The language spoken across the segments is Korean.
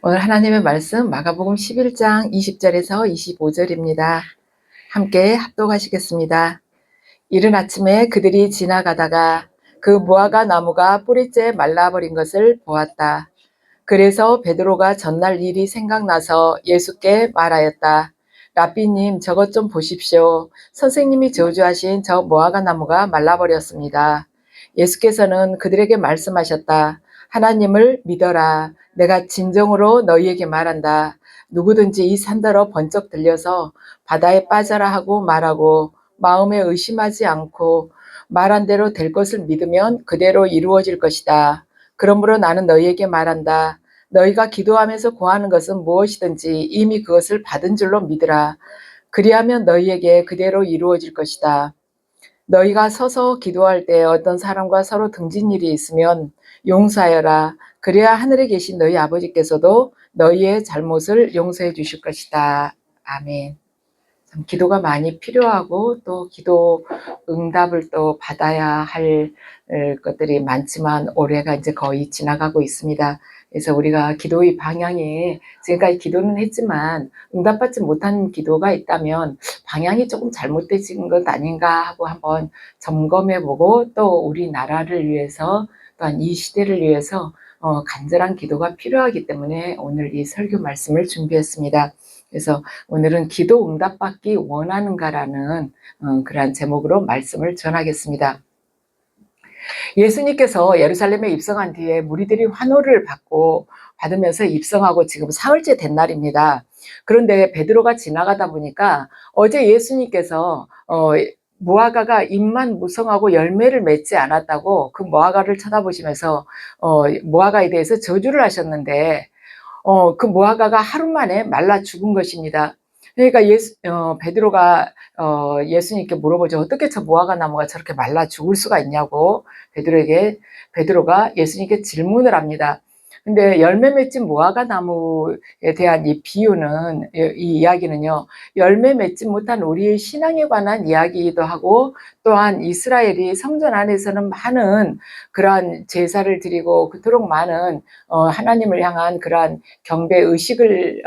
오늘 하나님의 말씀 마가복음 11장 20절에서 25절입니다. 함께 합독하시겠습니다. 이른 아침에 그들이 지나가다가 그 무화과 나무가 뿌리째 말라버린 것을 보았다. 그래서 베드로가 전날 일이 생각나서 예수께 말하였다. 랍비님, 저것 좀 보십시오. 선생님이 저주하신 저 무화과 나무가 말라버렸습니다. 예수께서는 그들에게 말씀하셨다. 하나님을 믿어라. 내가 진정으로 너희에게 말한다. 누구든지 이 산더러 번쩍 들려서 바다에 빠져라 하고 말하고 마음에 의심하지 않고 말한 대로 될 것을 믿으면 그대로 이루어질 것이다. 그러므로 나는 너희에게 말한다. 너희가 기도하면서 구하는 것은 무엇이든지 이미 그것을 받은 줄로 믿으라. 그리하면 너희에게 그대로 이루어질 것이다. 너희가 서서 기도할 때 어떤 사람과 서로 등진 일이 있으면 용서하여라. 그래야 하늘에 계신 너희 아버지께서도 너희의 잘못을 용서해 주실 것이다. 아멘. 참 기도가 많이 필요하고 또 기도 응답을 또 받아야 할 것들이 많지만 올해가 이제 거의 지나가고 있습니다. 그래서 우리가 기도의 방향에 지금까지 기도는 했지만 응답받지 못한 기도가 있다면 방향이 조금 잘못되진 것 아닌가 하고 한번 점검해보고 또 우리나라를 위해서 또한 이 시대를 위해서 간절한 기도가 필요하기 때문에 오늘 이 설교 말씀을 준비했습니다. 그래서 오늘은 기도 응답받기 원하는가라는 그러한 제목으로 말씀을 전하겠습니다. 예수님께서 예루살렘에 입성한 뒤에 무리들이 환호를 받으면서 입성하고 지금 사흘째 된 날입니다. 그런데 베드로가 지나가다 보니까 어제 예수님께서 무화과가 잎만 무성하고 열매를 맺지 않았다고 그 무화과를 쳐다보시면서 무화과에 대해서 저주를 하셨는데 그 무화과가 하루 만에 말라 죽은 것입니다. 그러니까 베드로가 예수님께 물어보죠. 어떻게 저 무화과 나무가 저렇게 말라 죽을 수가 있냐고 베드로가 예수님께 질문을 합니다. 근데 열매 맺힌 무화과 나무에 대한 이 비유는, 이 이야기는요, 열매 맺지 못한 우리의 신앙에 관한 이야기이기도 하고, 또한 이스라엘이 성전 안에서는 많은 그러한 제사를 드리고 그토록 많은 하나님을 향한 그러한 경배 의식을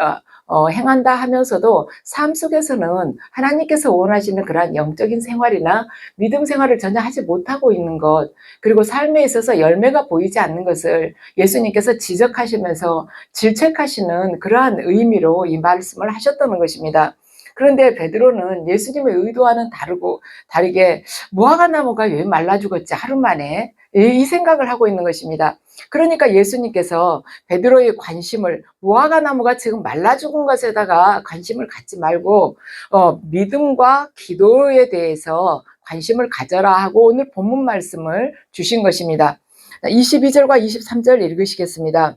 행한다 하면서도 삶 속에서는 하나님께서 원하시는 그러한 영적인 생활이나 믿음 생활을 전혀 하지 못하고 있는 것, 그리고 삶에 있어서 열매가 보이지 않는 것을 예수님께서 지적하시면서 질책하시는 그러한 의미로 이 말씀을 하셨다는 것입니다. 그런데 베드로는 예수님의 의도와는 다르게 무화과 나무가 왜 말라 죽었지 하루 만에, 이 생각을 하고 있는 것입니다. 그러니까 예수님께서 베드로의 관심을 무화과 나무가 지금 말라 죽은 것에다가 관심을 갖지 말고 믿음과 기도에 대해서 관심을 가져라 하고 오늘 본문 말씀을 주신 것입니다. 22절과 23절 읽으시겠습니다.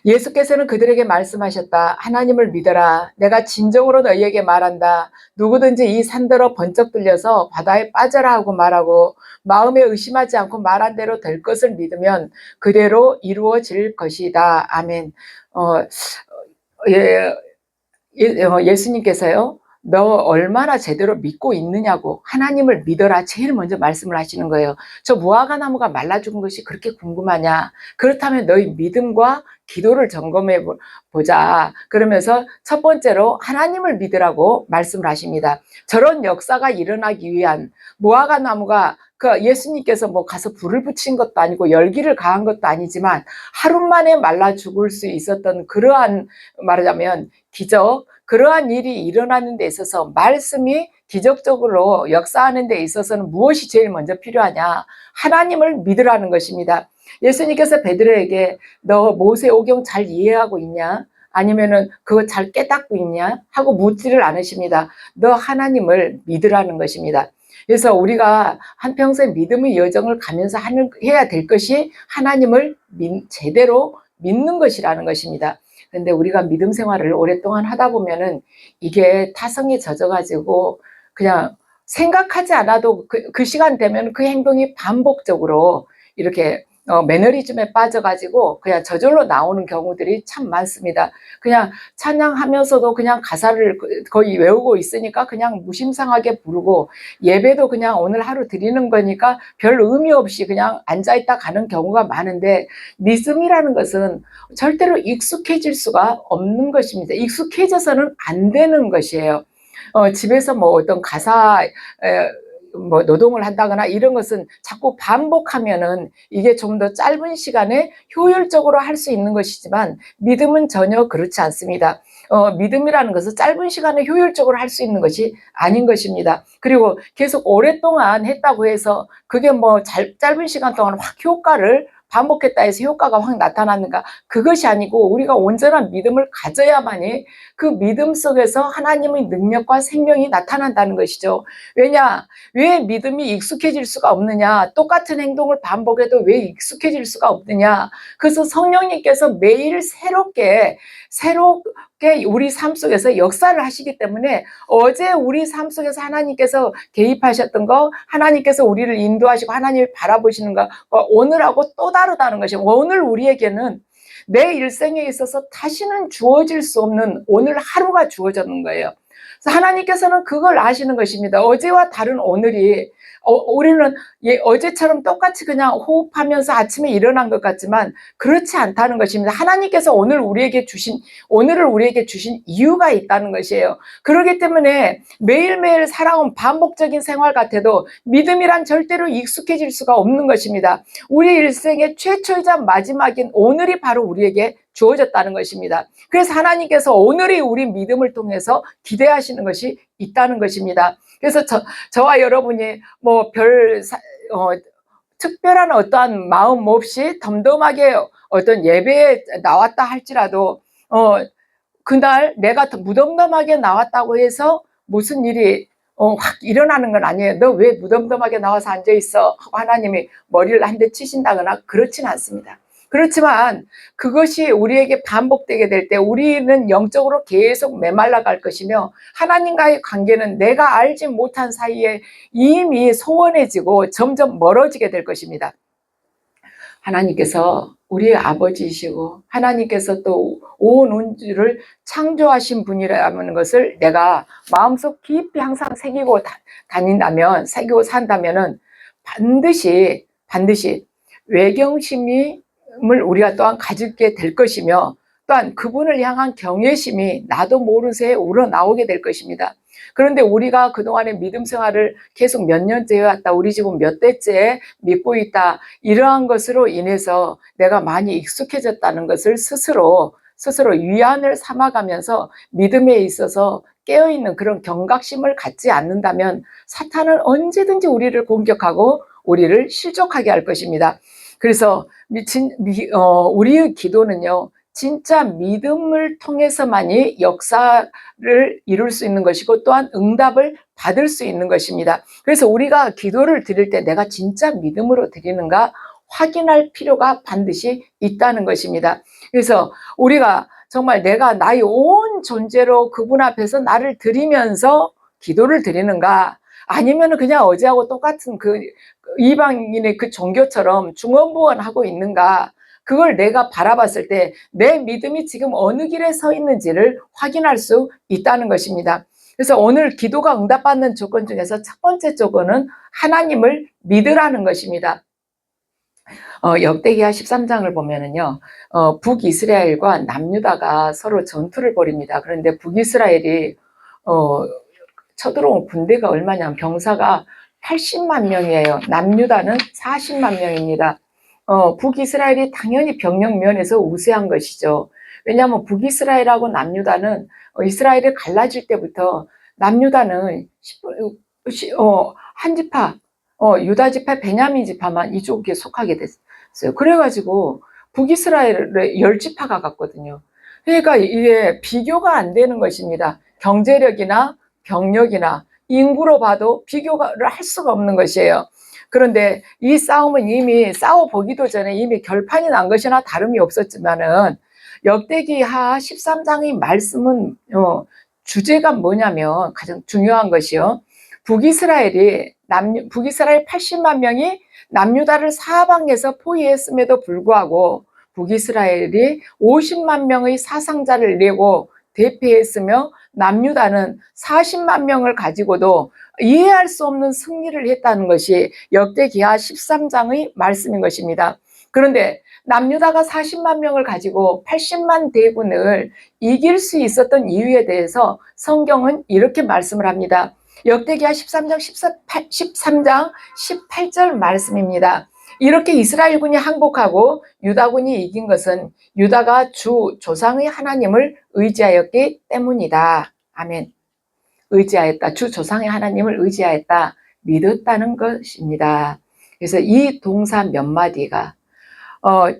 예수께서는 그들에게 말씀하셨다. 하나님을 믿어라. 내가 진정으로 너희에게 말한다. 누구든지 이 산더러 번쩍 들려서 바다에 빠져라 하고 말하고 마음에 의심하지 않고 말한 대로 될 것을 믿으면 그대로 이루어질 것이다. 아멘. 예수님께서요, 너 얼마나 제대로 믿고 있느냐고, 하나님을 믿어라 제일 먼저 말씀을 하시는 거예요. 저 무화과 나무가 말라 죽은 것이 그렇게 궁금하냐? 그렇다면 너희 믿음과 기도를 점검해 보자. 그러면서 첫 번째로 하나님을 믿으라고 말씀을 하십니다. 저런 역사가 일어나기 위한, 무화과 나무가 예수님께서 뭐 가서 불을 붙인 것도 아니고 열기를 가한 것도 아니지만 하루 만에 말라 죽을 수 있었던 그러한, 말하자면 기적, 그러한 일이 일어나는 데 있어서 말씀이 기적적으로 역사하는 데 있어서는 무엇이 제일 먼저 필요하냐? 하나님을 믿으라는 것입니다. 예수님께서 베드로에게 너 모세오경 잘 이해하고 있냐? 아니면은 그거 잘 깨닫고 있냐? 하고 묻지를 않으십니다. 너 하나님을 믿으라는 것입니다. 그래서 우리가 한평생 믿음의 여정을 가면서 해야 될 것이 하나님을 제대로 믿는 것이라는 것입니다. 근데 우리가 믿음 생활을 오랫동안 하다 보면은 이게 타성에 젖어가지고 그냥 생각하지 않아도 그 시간 되면 그 행동이 반복적으로 이렇게 매너리즘에 빠져가지고 그냥 저절로 나오는 경우들이 참 많습니다. 그냥 찬양하면서도 그냥 가사를 거의 외우고 있으니까 그냥 무심상하게 부르고, 예배도 그냥 오늘 하루 드리는 거니까 별 의미 없이 그냥 앉아있다 가는 경우가 많은데, 믿음이라는 것은 절대로 익숙해질 수가 없는 것입니다. 익숙해져서는 안 되는 것이에요. 집에서 뭐 어떤 가사 뭐 노동을 한다거나 이런 것은 자꾸 반복하면은 이게 좀 더 짧은 시간에 효율적으로 할 수 있는 것이지만, 믿음은 전혀 그렇지 않습니다. 믿음이라는 것은 짧은 시간에 효율적으로 할 수 있는 것이 아닌 것입니다. 그리고 계속 오랫동안 했다고 해서 그게 뭐 짧은 시간 동안 확 효과를 반복했다 해서 효과가 확 나타나는가? 그것이 아니고, 우리가 온전한 믿음을 가져야만이 그 믿음 속에서 하나님의 능력과 생명이 나타난다는 것이죠. 왜 믿음이 익숙해질 수가 없느냐? 똑같은 행동을 반복해도 왜 익숙해질 수가 없느냐? 그래서 성령님께서 매일 새롭게 우리 삶 속에서 역사를 하시기 때문에, 어제 우리 삶 속에서 하나님께서 개입하셨던 거, 하나님께서 우리를 인도하시고 하나님을 바라보시는 거, 오늘하고 또 다르다는 것이, 오늘 우리에게는 내 일생에 있어서 다시는 주어질 수 없는 오늘 하루가 주어졌는 거예요. 그래서 하나님께서는 그걸 아시는 것입니다. 어제와 다른 오늘이, 우리는 어제처럼 똑같이 그냥 호흡하면서 아침에 일어난 것 같지만 그렇지 않다는 것입니다. 하나님께서 오늘을 우리에게 주신 이유가 있다는 것이에요. 그렇기 때문에 매일매일 살아온 반복적인 생활 같아도 믿음이란 절대로 익숙해질 수가 없는 것입니다. 우리 일생의 최초이자 마지막인 오늘이 바로 우리에게 주어졌다는 것입니다. 그래서 하나님께서 오늘이 우리 믿음을 통해서 기대하시는 것이 있다는 것입니다. 그래서 저와 여러분이 뭐 특별한 어떠한 마음 없이 덤덤하게 어떤 예배에 나왔다 할지라도, 그날 내가 무덤덤하게 나왔다고 해서 무슨 일이 확 일어나는 건 아니에요. 너 왜 무덤덤하게 나와서 앉아있어? 하고 하나님이 머리를 한 대 치신다거나 그렇진 않습니다. 그렇지만 그것이 우리에게 반복되게 될 때 우리는 영적으로 계속 메말라 갈 것이며, 하나님과의 관계는 내가 알지 못한 사이에 이미 소원해지고 점점 멀어지게 될 것입니다. 하나님께서 우리의 아버지이시고 하나님께서 또 온 우주를 창조하신 분이라는 것을 내가 마음속 깊이 항상 새기고 산다면은 반드시 외경심을 우리가 또한 가지게 될 것이며, 또한 그분을 향한 경외심이 나도 모르는 새에 우러나오게 될 것입니다. 그런데 우리가 그동안의 믿음 생활을 계속 몇 년째 해왔다, 우리 지금 몇 대째 믿고 있다, 이러한 것으로 인해서 내가 많이 익숙해졌다는 것을 스스로 위안을 삼아가면서 믿음에 있어서 깨어있는 그런 경각심을 갖지 않는다면 사탄은 언제든지 우리를 공격하고 우리를 실족하게 할 것입니다. 그래서 우리의 기도는요, 진짜 믿음을 통해서만이 역사를 이룰 수 있는 것이고 또한 응답을 받을 수 있는 것입니다. 그래서 우리가 기도를 드릴 때 내가 진짜 믿음으로 드리는가 확인할 필요가 반드시 있다는 것입니다. 그래서 우리가 정말 내가 나의 온 존재로 그분 앞에서 나를 드리면서 기도를 드리는가, 아니면 그냥 어제하고 똑같은 그 이방인의 그 종교처럼 중언부언하고 있는가, 그걸 내가 바라봤을 때 내 믿음이 지금 어느 길에 서 있는지를 확인할 수 있다는 것입니다. 그래서 오늘 기도가 응답받는 조건 중에서 첫 번째 조건은 하나님을 믿으라는 것입니다. 역대기하 13장을 보면은요, 북이스라엘과 남유다가 서로 전투를 벌입니다. 그런데 북이스라엘이 쳐들어온 군대가 얼마냐면 병사가 80만 명이에요. 남유다는 40만 명입니다. 북이스라엘이 당연히 병력 면에서 우세한 것이죠. 왜냐하면 북이스라엘하고 남유다는 이스라엘이 갈라질 때부터 남유다는 한 지파, 유다 지파, 베냐민 지파만 이쪽에 속하게 됐어요. 그래가지고 북이스라엘의 10지파가 갔거든요. 그러니까 이게 비교가 안 되는 것입니다. 경제력이나 병력이나 인구로 봐도 비교를 할 수가 없는 것이에요. 그런데 이 싸움은 이미 싸워보기도 전에 이미 결판이 난 것이나 다름이 없었지만은, 역대기하 13장의 말씀은 주제가 뭐냐면, 가장 중요한 것이요, 북이스라엘 80만 명이 남유다를 사방에서 포위했음에도 불구하고 북이스라엘이 50만 명의 사상자를 내고 대피했으며 남유다는 40만 명을 가지고도 이해할 수 없는 승리를 했다는 것이 역대기하 13장의 말씀인 것입니다. 그런데 남유다가 40만 명을 가지고 80만 대군을 이길 수 있었던 이유에 대해서 성경은 이렇게 말씀을 합니다. 역대기하 13장 18절 말씀입니다. 이렇게 이스라엘군이 항복하고 유다군이 이긴 것은 유다가 주 조상의 하나님을 의지하였기 때문이다. 아멘. 의지하였다. 주 조상의 하나님을 의지하였다. 믿었다는 것입니다. 그래서 이 동사 몇 마디가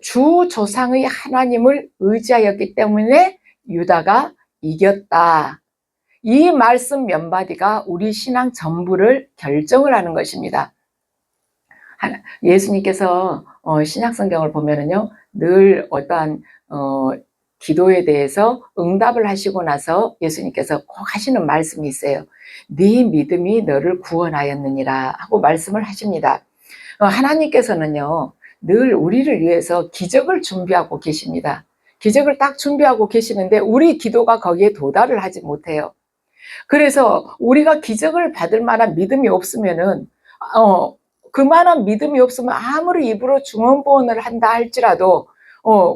주 조상의 하나님을 의지하였기 때문에 유다가 이겼다. 이 말씀 몇 마디가 우리 신앙 전부를 결정을 하는 것입니다. 예수님께서 신약성경을 보면은요, 늘 어떠한 기도에 대해서 응답을 하시고 나서 예수님께서 꼭 하시는 말씀이 있어요. 네 믿음이 너를 구원하였느니라 하고 말씀을 하십니다. 하나님께서는요, 늘 우리를 위해서 기적을 준비하고 계십니다. 기적을 딱 준비하고 계시는데 우리 기도가 거기에 도달을 하지 못해요. 그래서 우리가 기적을 받을 만한 믿음이 없으면은 그만한 믿음이 없으면 아무리 입으로 중언부언을 한다 할지라도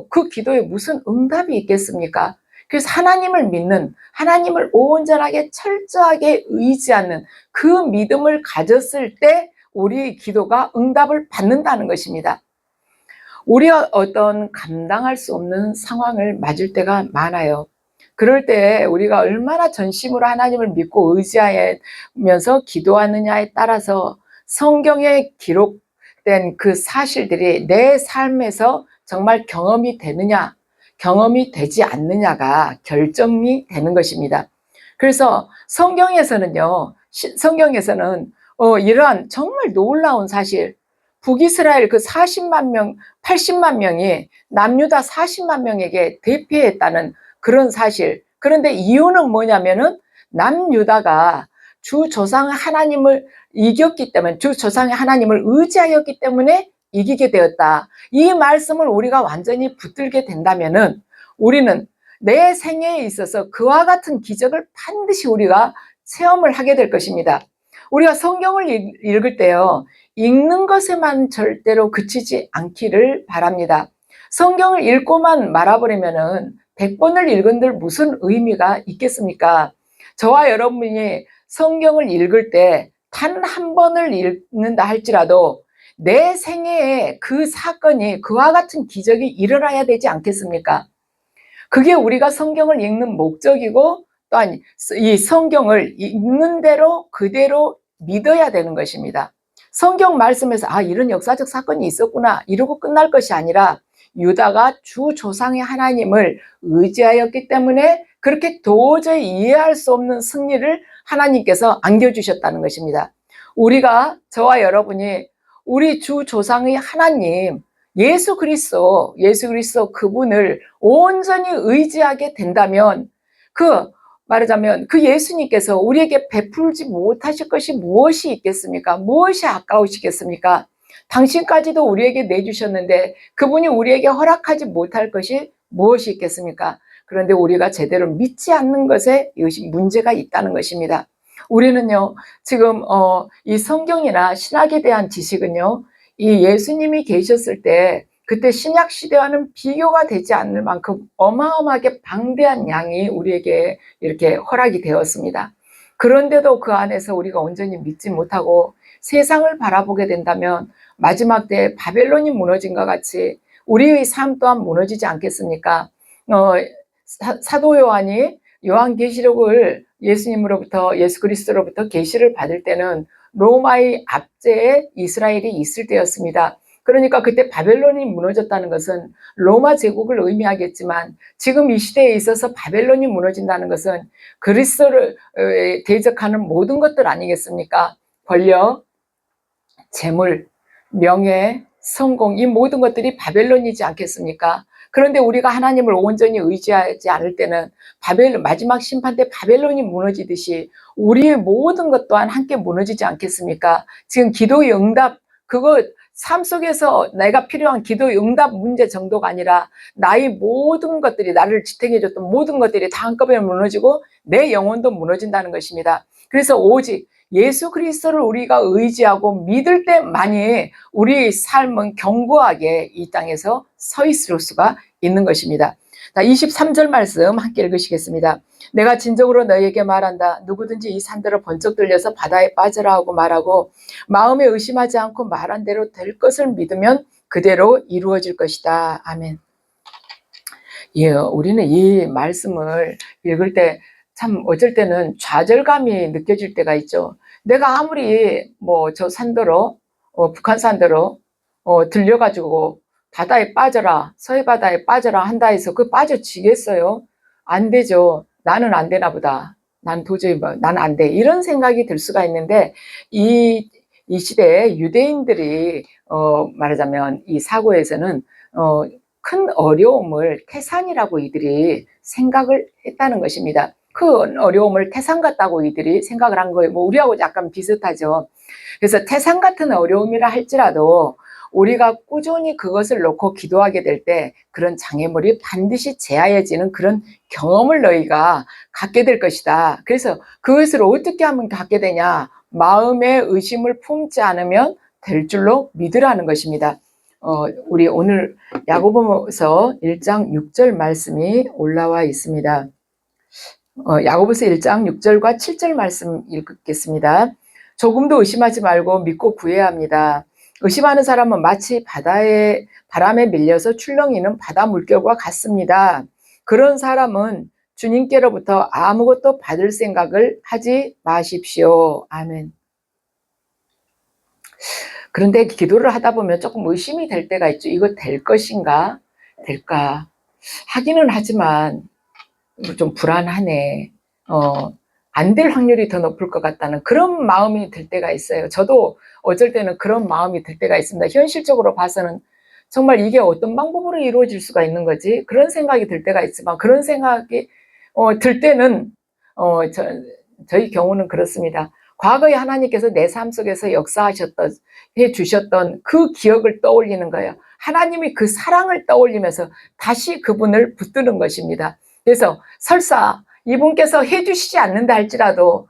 그 기도에 무슨 응답이 있겠습니까? 그래서 하나님을 믿는, 하나님을 온전하게 철저하게 의지하는 그 믿음을 가졌을 때 우리 기도가 응답을 받는다는 것입니다. 우리가 어떤 감당할 수 없는 상황을 맞을 때가 많아요. 그럴 때 우리가 얼마나 전심으로 하나님을 믿고 의지하면서 기도하느냐에 따라서 성경에 기록된 그 사실들이 내 삶에서 정말 경험이 되느냐, 경험이 되지 않느냐가 결정이 되는 것입니다. 그래서 성경에서는요, 성경에서는 이러한 정말 놀라운 사실, 북이스라엘 그 40만 명, 80만 명이 남유다 40만 명에게 대피했다는 그런 사실. 그런데 이유는 뭐냐면은 남유다가 주 조상 하나님을 이겼기 때문에, 주 조상의 하나님을 의지하였기 때문에 이기게 되었다. 이 말씀을 우리가 완전히 붙들게 된다면은 우리는 내 생애에 있어서 그와 같은 기적을 반드시 우리가 체험을 하게 될 것입니다. 우리가 성경을 읽을 때요, 읽는 것에만 절대로 그치지 않기를 바랍니다. 성경을 읽고만 말아버리면은 100번을 읽은들 무슨 의미가 있겠습니까? 저와 여러분이 성경을 읽을 때 단 한 번을 읽는다 할지라도 내 생애에 그 사건이 그와 같은 기적이 일어나야 되지 않겠습니까? 그게 우리가 성경을 읽는 목적이고 또한 이 성경을 읽는 대로 그대로 믿어야 되는 것입니다. 성경 말씀에서 이런 역사적 사건이 있었구나 이러고 끝날 것이 아니라 유다가 주 조상의 하나님을 의지하였기 때문에 그렇게 도저히 이해할 수 없는 승리를 하나님께서 안겨주셨다는 것입니다. 우리가, 저와 여러분이 우리 주 조상의 하나님 예수 그리스도 그분을 온전히 의지하게 된다면 말하자면 그 예수님께서 우리에게 베풀지 못하실 것이 무엇이 있겠습니까? 무엇이 아까우시겠습니까? 당신까지도 우리에게 내주셨는데 그분이 우리에게 허락하지 못할 것이 무엇이 있겠습니까? 그런데 우리가 제대로 믿지 않는 것에 이것이 문제가 있다는 것입니다. 우리는요, 지금 이 성경이나 신학에 대한 지식은요, 이 예수님이 계셨을 때 그때 신약 시대와는 비교가 되지 않을 만큼 어마어마하게 방대한 양이 우리에게 이렇게 허락이 되었습니다. 그런데도 그 안에서 우리가 온전히 믿지 못하고 세상을 바라보게 된다면 마지막 때 바벨론이 무너진 것 같이 우리의 삶 또한 무너지지 않겠습니까? 사도 요한이 요한계시록을 예수 그리스도로부터 계시를 받을 때는 로마의 압제에 이스라엘이 있을 때였습니다. 그러니까 그때 바벨론이 무너졌다는 것은 로마 제국을 의미하겠지만 지금 이 시대에 있어서 바벨론이 무너진다는 것은 그리스도를 대적하는 모든 것들 아니겠습니까? 권력, 재물, 명예, 성공, 이 모든 것들이 바벨론이지 않겠습니까? 그런데 우리가 하나님을 온전히 의지하지 않을 때는 마지막 심판 때 바벨론이 무너지듯이 우리의 모든 것 또한 함께 무너지지 않겠습니까? 지금 기도의 응답, 그거 삶 속에서 내가 필요한 기도의 응답 문제 정도가 아니라 나의 모든 것들이, 나를 지탱해줬던 모든 것들이 다 한꺼번에 무너지고 내 영혼도 무너진다는 것입니다. 그래서 오직 예수 그리스도를 우리가 의지하고 믿을 때만이 우리의 삶은 견고하게 이 땅에서 서 있을 수가 있는 것입니다. 23절 말씀 함께 읽으시겠습니다. 내가 진정으로 너희에게 말한다. 누구든지 이 산들을 번쩍 들려서 바다에 빠져라 하고 말하고 마음에 의심하지 않고 말한 대로 될 것을 믿으면 그대로 이루어질 것이다. 아멘. 예, 우리는 이 말씀을 읽을 때 참 어쩔 때는 좌절감이 느껴질 때가 있죠. 내가 아무리 저 산더러 북한 산더러 들려가지고 바다에 빠져라, 서해바다에 빠져라 한다 해서 그 빠져지겠어요? 안 되죠. 나는 안 되나 보다. 난 도저히 난 안 돼. 이런 생각이 들 수가 있는데 이 시대에 유대인들이 말하자면 이 사고에서는 큰 어려움을 태산이라고 이들이 생각을 했다는 것입니다. 큰 어려움을 태산 같다고 이들이 생각을 한 거예요. 우리하고 약간 비슷하죠. 그래서 태산 같은 어려움이라 할지라도 우리가 꾸준히 그것을 놓고 기도하게 될 때 그런 장애물이 반드시 제하여지는 그런 경험을 너희가 갖게 될 것이다. 그래서 그것을 어떻게 하면 갖게 되냐? 마음의 의심을 품지 않으면 될 줄로 믿으라는 것입니다. 우리 오늘 야고보서 1장 6절 말씀이 올라와 있습니다. 야고보서 1장 6절과 7절 말씀 읽겠습니다. 조금도 의심하지 말고 믿고 구해야 합니다. 의심하는 사람은 마치 바람에 밀려서 출렁이는 바다 물결과 같습니다. 그런 사람은 주님께로부터 아무것도 받을 생각을 하지 마십시오. 아멘. 그런데 기도를 하다 보면 조금 의심이 될 때가 있죠. 이거 될 것인가? 될까? 하기는 하지만 좀 불안하네. 안 될 확률이 더 높을 것 같다는 그런 마음이 들 때가 있어요. 저도 어쩔 때는 그런 마음이 들 때가 있습니다. 현실적으로 봐서는 정말 이게 어떤 방법으로 이루어질 수가 있는 거지? 그런 생각이 들 때가 있지만 그런 생각이 들 때는 저희 경우는 그렇습니다. 과거에 하나님께서 내 삶 속에서 해주셨던 그 기억을 떠올리는 거예요. 하나님이 그 사랑을 떠올리면서 다시 그분을 붙드는 것입니다. 그래서 설사 이분께서 해주시지 않는다 할지라도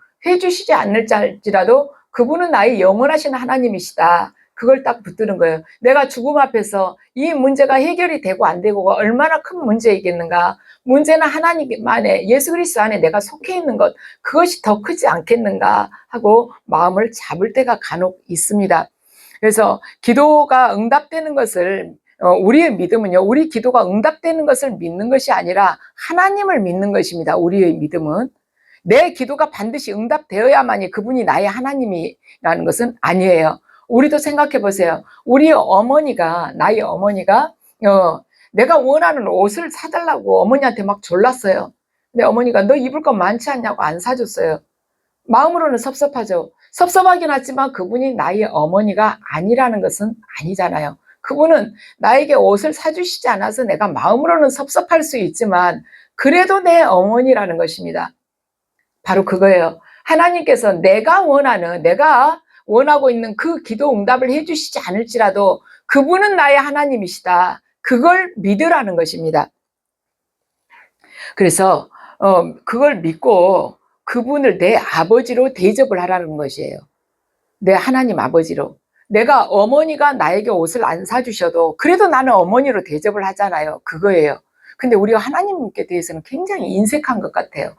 그분은 나의 영원하신 하나님이시다. 그걸 딱 붙드는 거예요. 내가 죽음 앞에서 이 문제가 해결이 되고 안 되고가 얼마나 큰 문제이겠는가. 문제는 하나님만의 예수 그리스도 안에 내가 속해 있는 것, 그것이 더 크지 않겠는가 하고 마음을 잡을 때가 간혹 있습니다. 그래서 기도가 응답되는 것을 우리의 믿음은요, 우리 기도가 응답되는 것을 믿는 것이 아니라 하나님을 믿는 것입니다. 우리의 믿음은 내 기도가 반드시 응답되어야만이 그분이 나의 하나님이라는 것은 아니에요. 우리도 생각해 보세요. 나의 어머니가 내가 원하는 옷을 사달라고 어머니한테 막 졸랐어요. 근데 어머니가 너 입을 거 많지 않냐고 안 사줬어요. 마음으로는 섭섭하죠. 섭섭하긴 하지만 그분이 나의 어머니가 아니라는 것은 아니잖아요. 그분은 나에게 옷을 사주시지 않아서 내가 마음으로는 섭섭할 수 있지만 그래도 내 어머니라는 것입니다. 바로 그거예요. 하나님께서 내가 원하고 있는 그 기도 응답을 해주시지 않을지라도 그분은 나의 하나님이시다. 그걸 믿으라는 것입니다. 그래서 그걸 믿고 그분을 내 아버지로 대접을 하라는 것이에요. 내 하나님 아버지로. 내가 어머니가 나에게 옷을 안 사주셔도 그래도 나는 어머니로 대접을 하잖아요. 그거예요. 근데 우리가 하나님께 대해서는 굉장히 인색한 것 같아요.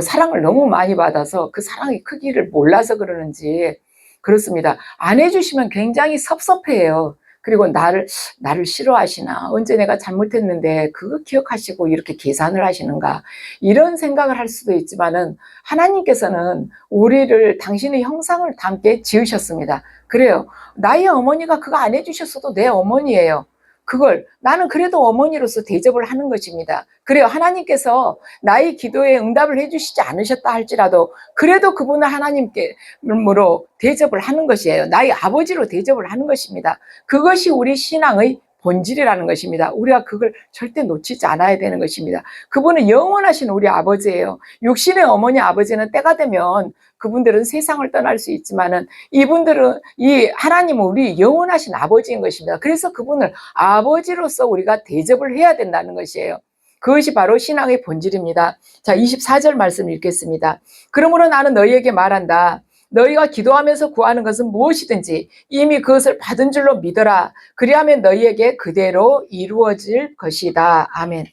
사랑을 너무 많이 받아서 그 사랑의 크기를 몰라서 그러는지 그렇습니다. 안 해주시면 굉장히 섭섭해요. 그리고 나를 싫어하시나? 언제 내가 잘못했는데 그거 기억하시고 이렇게 계산을 하시는가? 이런 생각을 할 수도 있지만은 하나님께서는 우리를 당신의 형상을 담게 지으셨습니다. 그래요. 나의 어머니가 그거 안 해주셨어도 내 어머니예요. 그걸 나는 그래도 어머니로서 대접을 하는 것입니다. 그래요. 하나님께서 나의 기도에 응답을 해주시지 않으셨다 할지라도 그래도 그분을 하나님께로 대접을 하는 것이에요. 나의 아버지로 대접을 하는 것입니다. 그것이 우리 신앙의 본질이라는 것입니다. 우리가 그걸 절대 놓치지 않아야 되는 것입니다. 그분은 영원하신 우리 아버지예요. 육신의 어머니 아버지는 때가 되면 그분들은 세상을 떠날 수 있지만은 이분들은 이 하나님은 우리 영원하신 아버지인 것입니다. 그래서 그분을 아버지로서 우리가 대접을 해야 된다는 것이에요. 그것이 바로 신앙의 본질입니다. 자, 24절 말씀 읽겠습니다. 그러므로 나는 너희에게 말한다. 너희가 기도하면서 구하는 것은 무엇이든지 이미 그것을 받은 줄로 믿어라. 그리하면 너희에게 그대로 이루어질 것이다. 아멘.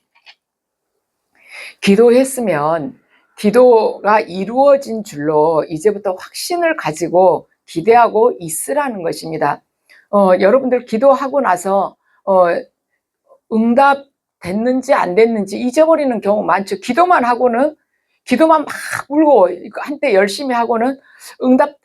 기도했으면 기도가 이루어진 줄로 이제부터 확신을 가지고 기대하고 있으라는 것입니다. 여러분들 기도하고 나서 응답 됐는지 안 됐는지 잊어버리는 경우 많죠. 기도만 막 울고 한때 열심히 하고는 응답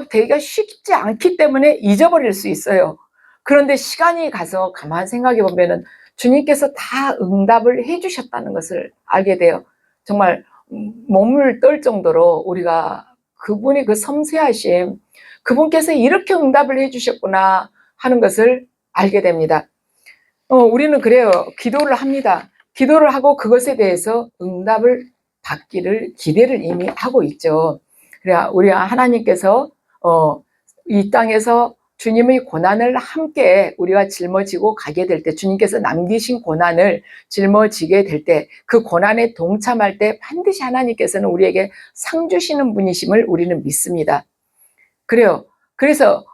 되기가 쉽지 않기 때문에 잊어버릴 수 있어요. 그런데 시간이 가서 가만 생각해 보면은 주님께서 다 응답을 해주셨다는 것을 알게 돼요. 정말 몸을 떨 정도로 우리가 그분이 그 섬세하심, 그분께서 이렇게 응답을 해주셨구나 하는 것을 알게 됩니다. 우리는 그래요. 기도를 합니다. 기도를 하고 그것에 대해서 응답을 받기를 기대를 이미 하고 있죠. 그래야 우리 하나님께서 이 땅에서 주님의 고난을 함께 우리가 짊어지고 가게 될 때, 주님께서 남기신 고난을 짊어지게 될 때, 그 고난에 동참할 때 반드시 하나님께서는 우리에게 상 주시는 분이심을 우리는 믿습니다. 그래요. 그래서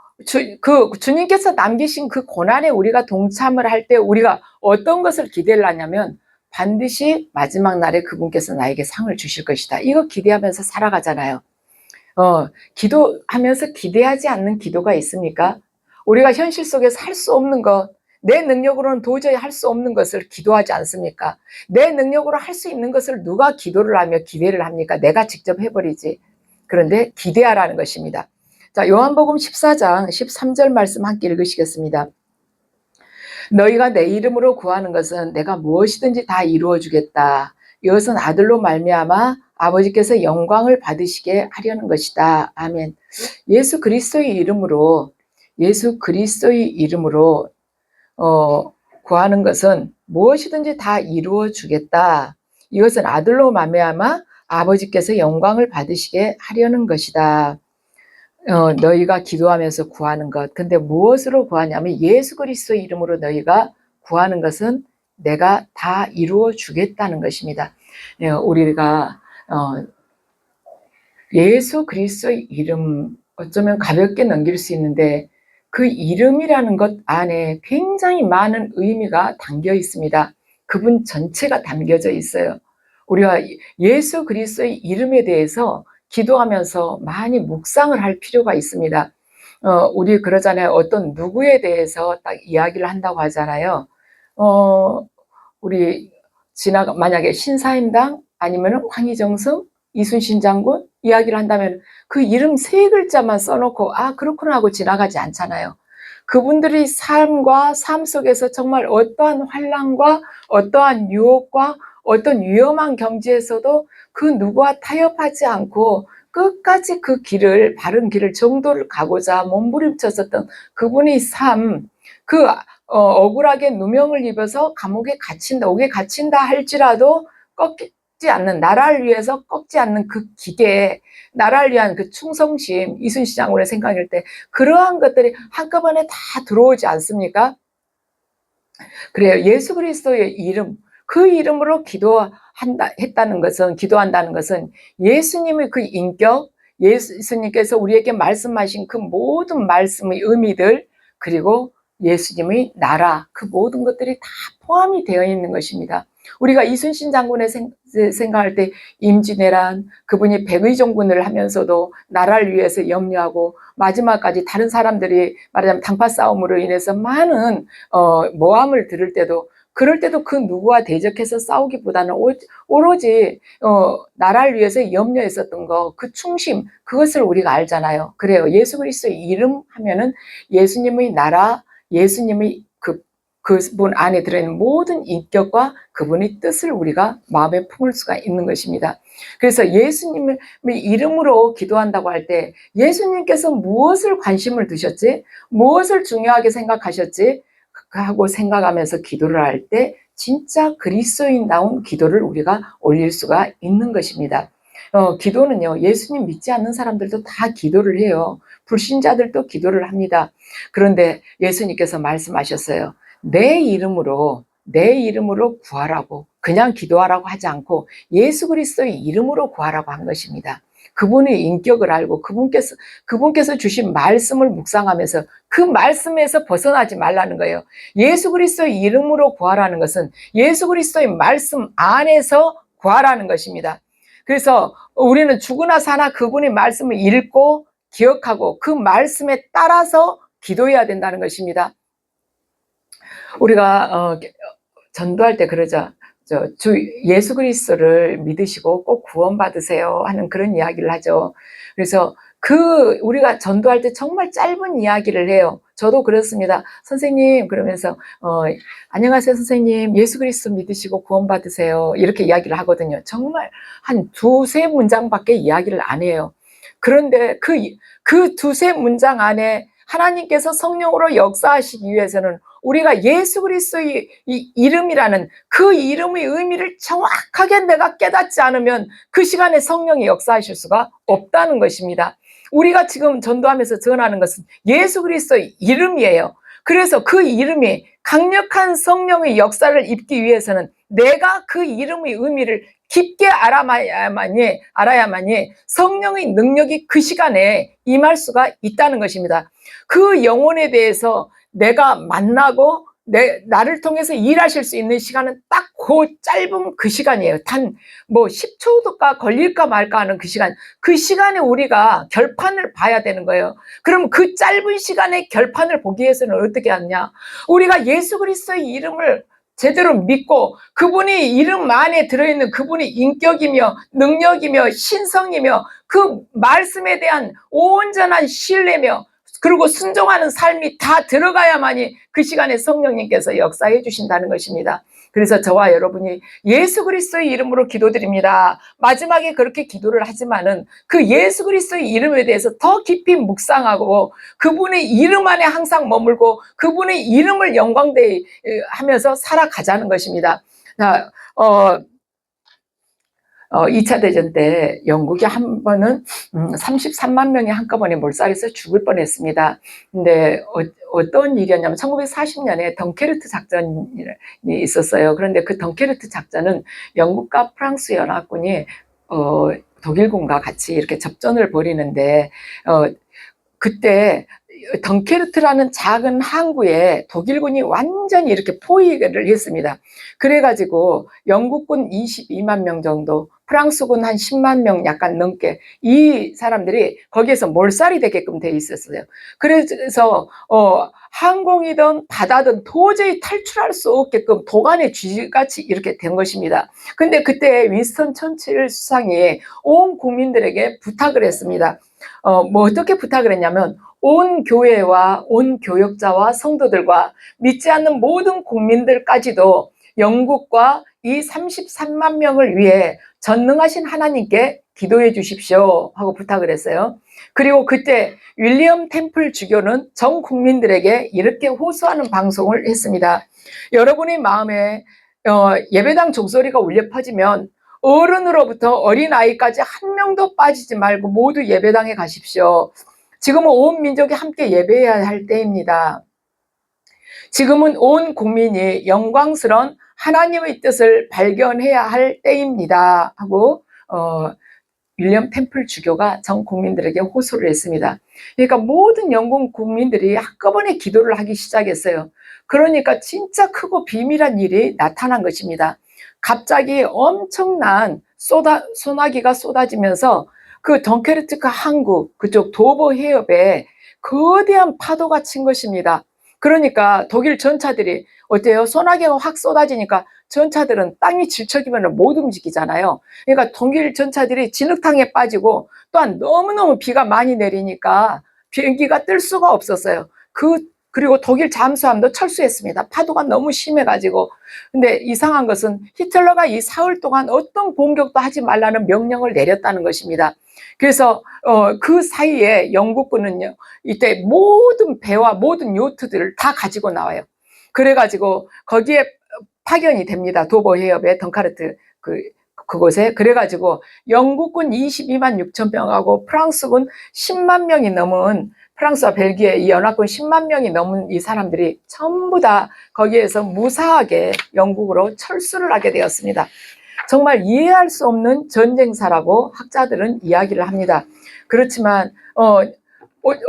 주님께서 남기신 그 고난에 우리가 동참을 할 때 우리가 어떤 것을 기대를 하냐면 반드시 마지막 날에 그분께서 나에게 상을 주실 것이다. 이거 기대하면서 살아가잖아요. 기도하면서 기대하지 않는 기도가 있습니까? 우리가 현실 속에서 할 수 없는 것, 내 능력으로는 도저히 할 수 없는 것을 기도하지 않습니까? 내 능력으로 할 수 있는 것을 누가 기도를 하며 기대를 합니까? 내가 직접 해버리지. 그런데 기대하라는 것입니다. 자, 요한복음 14장 13절 말씀 함께 읽으시겠습니다. 너희가 내 이름으로 구하는 것은 내가 무엇이든지 다 이루어 주겠다. 이것은 아들로 말미암아 아버지께서 영광을 받으시게 하려는 것이다. 아멘. 예수 그리스도의 이름으로 구하는 것은 무엇이든지 다 이루어 주겠다. 이것은 아들로 말미암아 아버지께서 영광을 받으시게 하려는 것이다. 너희가 기도하면서 구하는 것. 근데 무엇으로 구하냐면 예수 그리스도의 이름으로 너희가 구하는 것은 내가 다 이루어 주겠다는 것입니다. 우리가 예수 그리스도의 이름 어쩌면 가볍게 넘길 수 있는데 그 이름이라는 것 안에 굉장히 많은 의미가 담겨 있습니다. 그분 전체가 담겨져 있어요. 우리가 예수 그리스도의 이름에 대해서 기도하면서 많이 묵상을 할 필요가 있습니다. 우리 그러잖아요. 어떤 누구에 대해서 딱 이야기를 한다고 하잖아요. 우리 만약에 신사임당 아니면 황희정승, 이순신 장군 이야기를 한다면 그 이름 3글자만 써놓고 그렇구나 하고 지나가지 않잖아요. 그분들의 삶과 삶 속에서 정말 어떠한 환난과 어떠한 유혹과 어떤 위험한 경지에서도 그 누구와 타협하지 않고 끝까지 그 길을, 바른 길을, 정도를 가고자 몸부림쳤었던 그분의 삶, 억울하게 누명을 입어서 감옥에 갇힌다 할지라도 꺾지 않는, 나라를 위해서 꺾지 않는 그 기계, 나라를 위한 그 충성심, 이순신 장군의 생각일 때 그러한 것들이 한꺼번에 다 들어오지 않습니까? 그래요. 예수 그리스도의 이름, 그 이름으로 기도한다는 것은 예수님의 그 인격, 예수님께서 우리에게 말씀하신 그 모든 말씀의 의미들, 그리고 예수님의 나라, 그 모든 것들이 다 포함이 되어 있는 것입니다. 우리가 이순신 장군의 생각할 때 임진왜란, 그분이 백의종군을 하면서도 나라를 위해서 염려하고 마지막까지 다른 사람들이 말하자면 당파 싸움으로 인해서 많은 모함을 들을 때도 그럴 때도 그 누구와 대적해서 싸우기보다는 오로지 나라를 위해서 염려했었던 거, 그 충심, 그것을 우리가 알잖아요. 그래요. 예수 그리스도의 이름 하면은 예수님의 나라, 예수님의 그분 안에 들어있는 모든 인격과 그분의 뜻을 우리가 마음에 품을 수가 있는 것입니다. 그래서 예수님의 이름으로 기도한다고 할 때 예수님께서 무엇을 관심을 두셨지? 무엇을 중요하게 생각하셨지? 하고 생각하면서 기도를 할 때 진짜 그리스도인다운 기도를 우리가 올릴 수가 있는 것입니다. 기도는요, 예수님 믿지 않는 사람들도 다 기도를 해요. 불신자들도 기도를 합니다. 그런데 예수님께서 말씀하셨어요. 내 이름으로 구하라고, 그냥 기도하라고 하지 않고 예수 그리스도의 이름으로 구하라고 한 것입니다. 그분의 인격을 알고 그분께서 주신 말씀을 묵상하면서 그 말씀에서 벗어나지 말라는 거예요. 예수 그리스도의 이름으로 구하라는 것은 예수 그리스도의 말씀 안에서 구하라는 것입니다. 그래서 우리는 죽으나 사나 그분의 말씀을 읽고 기억하고 그 말씀에 따라서 기도해야 된다는 것입니다. 우리가 전도할 때 그러죠. 주 예수 그리스도를 믿으시고 꼭 구원받으세요 하는 그런 이야기를 하죠. 그래서 우리가 전도할 때 정말 짧은 이야기를 해요. 저도 그렇습니다. 선생님 그러면서 안녕하세요 선생님, 예수 그리스도 믿으시고 구원받으세요 이렇게 이야기를 하거든요. 정말 한 두세 문장밖에 이야기를 안 해요. 그런데 그 두세 문장 안에 하나님께서 성령으로 역사하시기 위해서는 우리가 예수 그리스도의 이 이름이라는 그 이름의 의미를 정확하게 내가 깨닫지 않으면 그 시간에 성령이 역사하실 수가 없다는 것입니다. 우리가 지금 전도하면서 전하는 것은 예수 그리스도의 이름이에요. 그래서 그 이름이 강력한 성령의 역사를 입기 위해서는 내가 그 이름의 의미를 깊게 알아야만이 성령의 능력이 그 시간에 임할 수가 있다는 것입니다. 그 영혼에 대해서 내가 만나고 나를 통해서 일하실 수 있는 시간은 딱 그 짧은 그 시간이에요. 단 10초가 걸릴까 말까 하는 그 시간에 우리가 결판을 봐야 되는 거예요. 그럼 그 짧은 시간에 결판을 보기 위해서는 어떻게 하느냐? 우리가 예수 그리스도의 이름을 제대로 믿고 그분이 이름 안에 들어있는 그분의 인격이며 능력이며 신성이며 그 말씀에 대한 온전한 신뢰며 그리고 순종하는 삶이 다 들어가야만이 그 시간에 성령님께서 역사해 주신다는 것입니다. 그래서 저와 여러분이 예수 그리스도의 이름으로 기도드립니다. 마지막에 그렇게 기도를 하지만은 그 예수 그리스도의 이름에 대해서 더 깊이 묵상하고 그분의 이름 안에 항상 머물고 그분의 이름을 영광되이 하면서 살아가자는 것입니다. 2차 대전 때 영국이 한 번은 33만 명이 한꺼번에 몰살해서 죽을 뻔했습니다. 근데 어떤 일이었냐면 1940년에 덩케르트 작전이 있었어요. 그런데 그 덩케르트 작전은 영국과 프랑스 연합군이 독일군과 같이 이렇게 접전을 벌이는데 그때 덩케르트라는 작은 항구에 독일군이 완전히 이렇게 포위를 했습니다. 그래가지고 영국군 22만 명 정도, 프랑스군 한 10만 명 약간 넘게 이 사람들이 거기에서 몰살이 되게끔 돼 있었어요. 그래서 항공이든 바다든 도저히 탈출할 수 없게끔 도간의 쥐같이 이렇게 된 것입니다. 근데 그때 윈스턴 처칠 수상이 온 국민들에게 부탁을 했습니다. 어떻게 부탁을 했냐면 온 교회와 온 교역자와 성도들과 믿지 않는 모든 국민들까지도 영국과 이 33만 명을 위해 전능하신 하나님께 기도해 주십시오 하고 부탁을 했어요. 그리고 그때 윌리엄 템플 주교는 전 국민들에게 이렇게 호소하는 방송을 했습니다. 여러분의 마음에 예배당 종소리가 울려 퍼지면 어른으로부터 어린아이까지 한 명도 빠지지 말고 모두 예배당에 가십시오. 지금은 온 민족이 함께 예배해야 할 때입니다. 지금은 온 국민이 영광스러운 하나님의 뜻을 발견해야 할 때입니다 하고 윌리엄 템플 주교가 전 국민들에게 호소를 했습니다. 그러니까 모든 영국 국민들이 한꺼번에 기도를 하기 시작했어요. 그러니까 진짜 크고 비밀한 일이 나타난 것입니다. 갑자기 엄청난 소나기가 쏟아지면서 그 덩케르트 항구 그쪽 도버 해협에 거대한 파도가 친 것입니다. 그러니까 독일 전차들이 어때요? 소나기가 확 쏟아지니까 전차들은 땅이 질척이면 못 움직이잖아요. 그러니까 독일 전차들이 진흙탕에 빠지고 또한 너무너무 비가 많이 내리니까 비행기가 뜰 수가 없었어요. 그리고 독일 잠수함도 철수했습니다. 파도가 너무 심해가지고. 근데 이상한 것은 히틀러가 이 사흘 동안 어떤 공격도 하지 말라는 명령을 내렸다는 것입니다. 그래서 그 사이에 영국군은요, 이때 모든 배와 모든 요트들을 다 가지고 나와요. 그래가지고 거기에 파견이 됩니다. 도보 해협의 덩카르트 그곳에. 그래가지고 영국군 22만 6천 명하고 프랑스군 10만 명이 넘은, 프랑스와 벨기에 이 연합군 10만 명이 넘은 이 사람들이 전부 다 거기에서 무사하게 영국으로 철수를 하게 되었습니다. 정말 이해할 수 없는 전쟁사라고 학자들은 이야기를 합니다. 그렇지만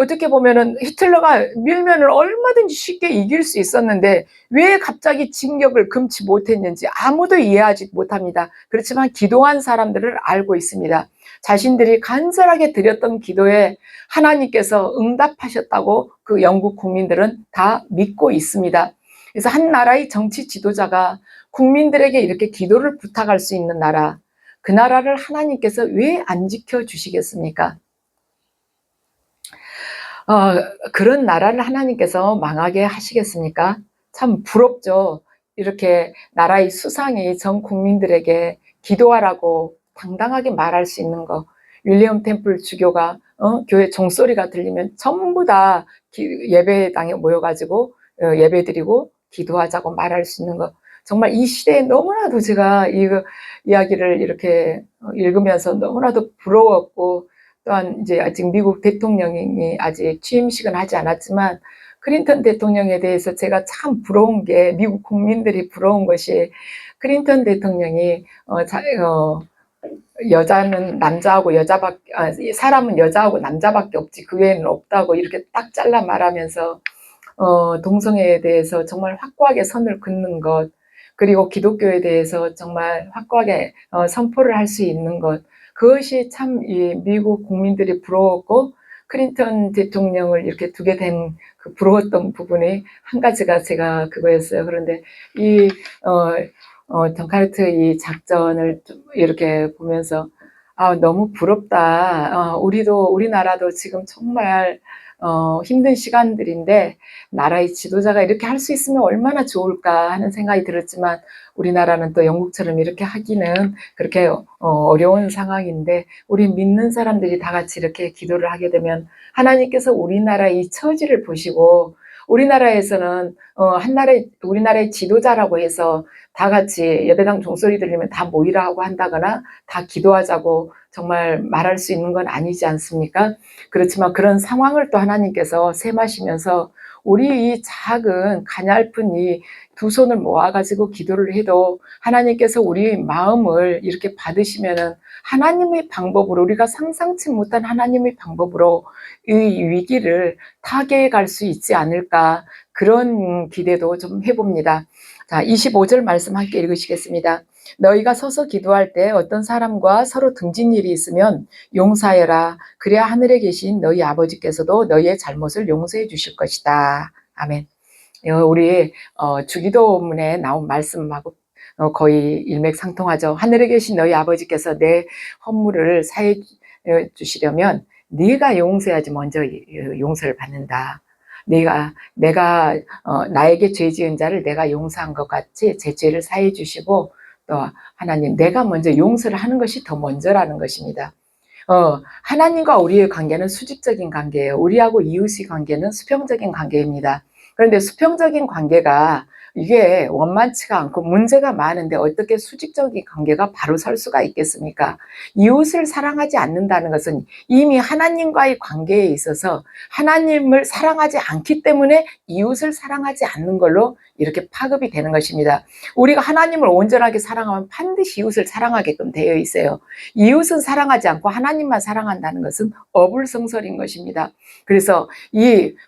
어떻게 보면은 히틀러가 밀면을 얼마든지 쉽게 이길 수 있었는데 왜 갑자기 진격을 금치 못했는지 아무도 이해하지 못합니다. 그렇지만 기도한 사람들을 알고 있습니다. 자신들이 간절하게 드렸던 기도에 하나님께서 응답하셨다고 그 영국 국민들은 다 믿고 있습니다. 그래서 한 나라의 정치 지도자가 국민들에게 이렇게 기도를 부탁할 수 있는 나라, 그 나라를 하나님께서 왜 안 지켜주시겠습니까? 그런 나라를 하나님께서 망하게 하시겠습니까? 참 부럽죠. 이렇게 나라의 수상이 전 국민들에게 기도하라고 당당하게 말할 수 있는 거. 윌리엄 템플 주교가 교회 종소리가 들리면 전부 다 예배당에 모여가지고 예배드리고 기도하자고 말할 수 있는 거. 정말 이 시대에 너무나도 제가 이 이야기를 이렇게 읽으면서 너무나도 부러웠고, 또한 이제 아직 미국 대통령이 아직 취임식은 하지 않았지만 클린턴 대통령에 대해서 제가 참 부러운 게, 미국 국민들이 부러운 것이, 클린턴 대통령이 여자는 남자하고 사람은 여자하고 남자밖에 없지 그 외에는 없다고 이렇게 딱 잘라 말하면서 동성애에 대해서 정말 확고하게 선을 긋는 것, 그리고 기독교에 대해서 정말 확고하게 선포를 할 수 있는 것, 그것이 참 이 미국 국민들이 부러웠고, 클린턴 대통령을 이렇게 두게 된 그 부러웠던 부분이 한 가지가 제가 그거였어요. 그런데 이 덩카르트 이 작전을 좀 이렇게 보면서 너무 부럽다. 우리나라도 지금 정말 힘든 시간들인데 나라의 지도자가 이렇게 할 수 있으면 얼마나 좋을까 하는 생각이 들었지만, 우리나라는 또 영국처럼 이렇게 하기는 그렇게 어려운 상황인데, 우리 믿는 사람들이 다 같이 이렇게 기도를 하게 되면 하나님께서 우리나라의 이 처지를 보시고, 우리나라에서는 우리나라의 지도자라고 해서 다 같이 예배당 종소리 들리면 다 모이라 하고 한다거나 다 기도하자고 정말 말할 수 있는 건 아니지 않습니까? 그렇지만 그런 상황을 또 하나님께서 셈하시면서 우리 이 작은 가냘픈 이 두 손을 모아가지고 기도를 해도 하나님께서 우리 마음을 이렇게 받으시면은 하나님의 방법으로, 우리가 상상치 못한 하나님의 방법으로 이 위기를 타개해 갈 수 있지 않을까, 그런 기대도 좀 해봅니다. 자, 25절 말씀 함께 읽으시겠습니다. 너희가 서서 기도할 때 어떤 사람과 서로 등진 일이 있으면 용서하여라. 그래야 하늘에 계신 너희 아버지께서도 너희의 잘못을 용서해 주실 것이다. 아멘. 우리 주기도문에 나온 말씀하고 거의 일맥상통하죠. 하늘에 계신 너희 아버지께서 내 허물을 사해 주시려면 네가 용서해야지 먼저 용서를 받는다. 내가 나에게 죄 지은 자를 내가 용서한 것 같이 제 죄를 사해 주시고, 또 하나님, 내가 먼저 용서를 하는 것이 더 먼저라는 것입니다. 하나님과 우리의 관계는 수직적인 관계예요. 우리하고 이웃의 관계는 수평적인 관계입니다. 그런데 수평적인 관계가 이게 원만치가 않고 문제가 많은데 어떻게 수직적인 관계가 바로 설 수가 있겠습니까? 이웃을 사랑하지 않는다는 것은 이미 하나님과의 관계에 있어서 하나님을 사랑하지 않기 때문에 이웃을 사랑하지 않는 걸로 이렇게 파급이 되는 것입니다. 우리가 하나님을 온전하게 사랑하면 반드시 이웃을 사랑하게끔 되어 있어요. 이웃은 사랑하지 않고 하나님만 사랑한다는 것은 어불성설인 것입니다. 그래서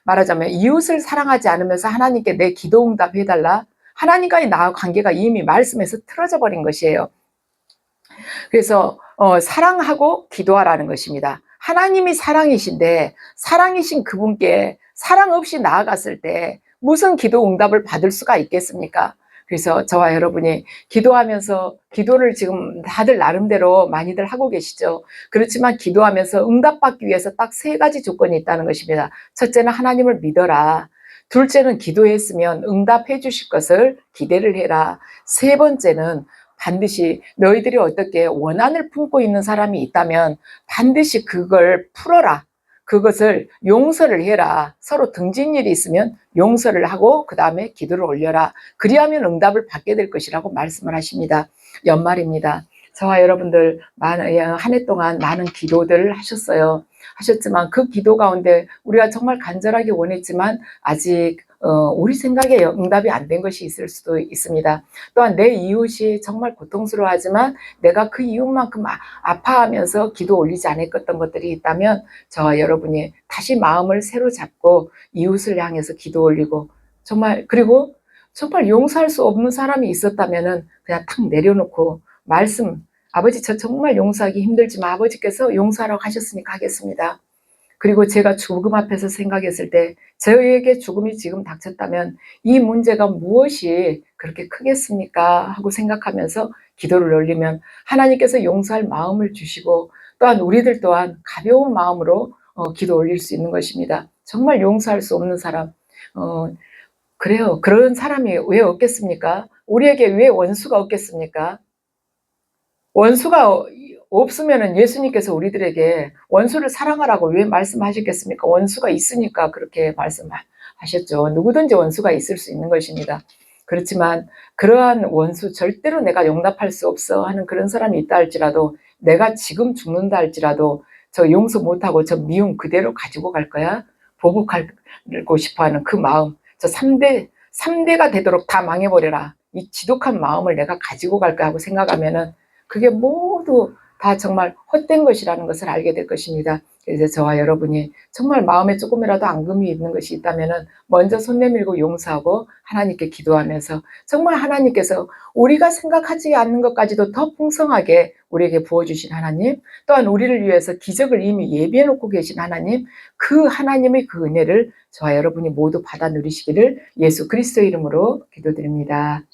말하자면 이웃을 사랑하지 않으면서 하나님께 내 기도 응답해달라, 하나님과의 나와 관계가 이미 말씀에서 틀어져 버린 것이에요. 그래서 사랑하고 기도하라는 것입니다. 하나님이 사랑이신데 사랑이신 그분께 사랑 없이 나아갔을 때 무슨 기도 응답을 받을 수가 있겠습니까? 그래서 저와 여러분이 기도하면서, 기도를 지금 다들 나름대로 많이들 하고 계시죠. 그렇지만 기도하면서 응답받기 위해서 딱 3가지 조건이 있다는 것입니다. 첫째는 하나님을 믿어라. 둘째는 기도했으면 응답해 주실 것을 기대를 해라. 세 번째는 반드시 너희들이 어떻게 원한을 품고 있는 사람이 있다면 반드시 그걸 풀어라. 그것을 용서를 해라. 서로 등진 일이 있으면 용서를 하고 그 다음에 기도를 올려라. 그리하면 응답을 받게 될 것이라고 말씀을 하십니다. 연말입니다. 저와 여러분들 한 해 동안 많은 기도들을 하셨지만 그 기도 가운데 우리가 정말 간절하게 원했지만 아직 우리 생각에 응답이 안 된 것이 있을 수도 있습니다. 또한 내 이웃이 정말 고통스러워하지만 내가 그 이웃만큼 아파하면서 기도 올리지 않았던 것들이 있다면 저와 여러분이 다시 마음을 새로 잡고 이웃을 향해서 기도 올리고 그리고 정말 용서할 수 없는 사람이 있었다면은 그냥 탁 내려놓고 아버지 저 정말 용서하기 힘들지만 아버지께서 용서하라고 하셨으니까 하겠습니다. 그리고 제가 죽음 앞에서 생각했을 때 저에게 죽음이 지금 닥쳤다면 이 문제가 무엇이 그렇게 크겠습니까? 하고 생각하면서 기도를 올리면 하나님께서 용서할 마음을 주시고 또한 우리들 또한 가벼운 마음으로 기도 올릴 수 있는 것입니다. 정말 용서할 수 없는 사람 그래요. 그런 사람이 왜 없겠습니까? 우리에게 왜 원수가 없겠습니까? 원수가 없으면 예수님께서 우리들에게 원수를 사랑하라고 왜 말씀하셨겠습니까? 원수가 있으니까 그렇게 말씀하셨죠. 누구든지 원수가 있을 수 있는 것입니다. 그렇지만 그러한 원수 절대로 내가 용납할 수 없어 하는 그런 사람이 있다 할지라도 내가 지금 죽는다 할지라도 저 용서 못하고 저 미움 그대로 가지고 갈 거야. 보복하고 싶어하는 그 마음 저 3대가 되도록 다 망해버려라. 이 지독한 마음을 내가 가지고 갈까 하고 생각하면은 그게 모두 다 정말 헛된 것이라는 것을 알게 될 것입니다. 그래서 저와 여러분이 정말 마음에 조금이라도 앙금이 있는 것이 있다면 먼저 손 내밀고 용서하고 하나님께 기도하면서 정말 하나님께서 우리가 생각하지 않는 것까지도 더 풍성하게 우리에게 부어주신 하나님, 또한 우리를 위해서 기적을 이미 예비해 놓고 계신 하나님, 그 하나님의 그 은혜를 저와 여러분이 모두 받아 누리시기를 예수 그리스도의 이름으로 기도드립니다.